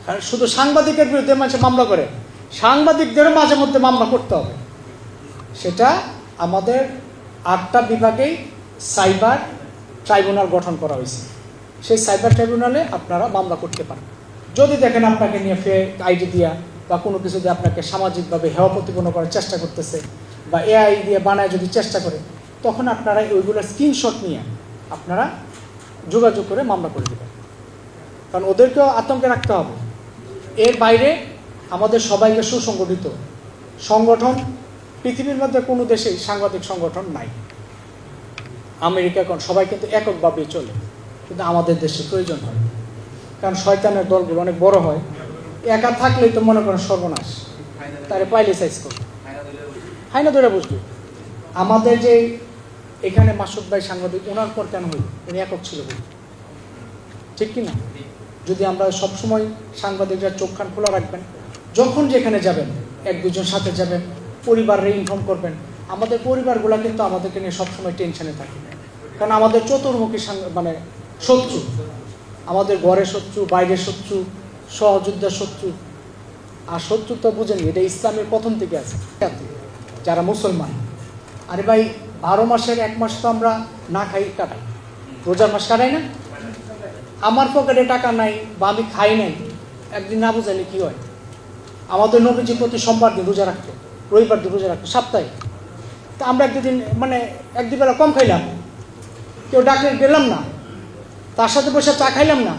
কারণ শুধু সাংবাদিকের বিরুদ্ধে মানুষ মামলা করে, সাংবাদিকদেরও মাঝে মধ্যে মামলা করতে হবে। সেটা আমাদের 8টা বিভাগেই সাইবার ট্রাইব্যুনাল গঠন করা হয়েছে। সেই সাইবার ট্রাইব্যুনালে আপনারা মামলা করতে পারেন। যদি দেখেন আপনাকে নিয়ে ফেক আইডি দিয়া বা কোনো কিছু দিয়ে আপনাকে সামাজিকভাবে হেয় প্রতিপন্ন করার চেষ্টা করতেছে বা এআই দিয়ে বানায় যদি চেষ্টা করে, তখন আপনারা ওইগুলোর স্ক্রিনশট নিয়ে আপনারা যোগাযোগ করে মামলা করে দেবেন। কারণ ওদেরকেও আতঙ্কে রাখতে হবে। এর বাইরে আমাদের সবাইকে সুসংগঠিত সংগঠন, পৃথিবীর মধ্যে কোনো দেশেই সাংবাদিক সংগঠন নাই। আমেরিকা এখন সবাই কিন্তু এককভাবেই চলে, কিন্তু আমাদের দেশে প্রয়োজন হয়। কারণ শয়তানের দলগুলো অনেক বড় হয়, একা থাকলেই তো মনে করেন সর্বনাশ, তারে পাইলে সাইজ করবে, হাই না ধরে বুঝবে। আমাদের যে এখানে মাসুদ ভাই সাংবাদিক, ওনার পর কেন হইল? উনি একক ছিল বলে, ঠিক কিনা? যদি আমরা সবসময় সাংবাদিকরা চোখ কান খোলা রাখবেন, যখন যেখানে যাবেন 1-2 জন সাথে যাবেন, পরিবারে ইনফর্ম করবেন। আমাদের পরিবারগুলো কিন্তু আমাদেরকে নিয়ে সবসময় টেনশনে থাকে, কারণ আমাদের চতুর্মুখী মানে শত্রু, আমাদের ঘরের শত্রু, বাইরের শত্রু, সহযোদ্ধার শত্রু। আর শত্রু তো বুঝেনি, এটা ইসলামের প্রথম থেকে আছে। যারা মুসলমান, আরে ভাই 12 মাসের 1 মাস তো আমরা না খাই কাটাই, রোজার মাস কাটাই না? আমার পকেটে টাকা নাই বা আমি খাই নাই, একদিন না বুঝাইলে কি হয়? আমাদের নবীজি প্রতি সোমবার দিন রোজা রাখতো, রবিবার দিন রোজা রাখতো, সপ্তাহে। তা আমরা একদিন মানে 1-2 বেলা কম খাইলাম, কেউ ডাকলে গেলাম না, তার সাথে বসে চা খাইলাম না,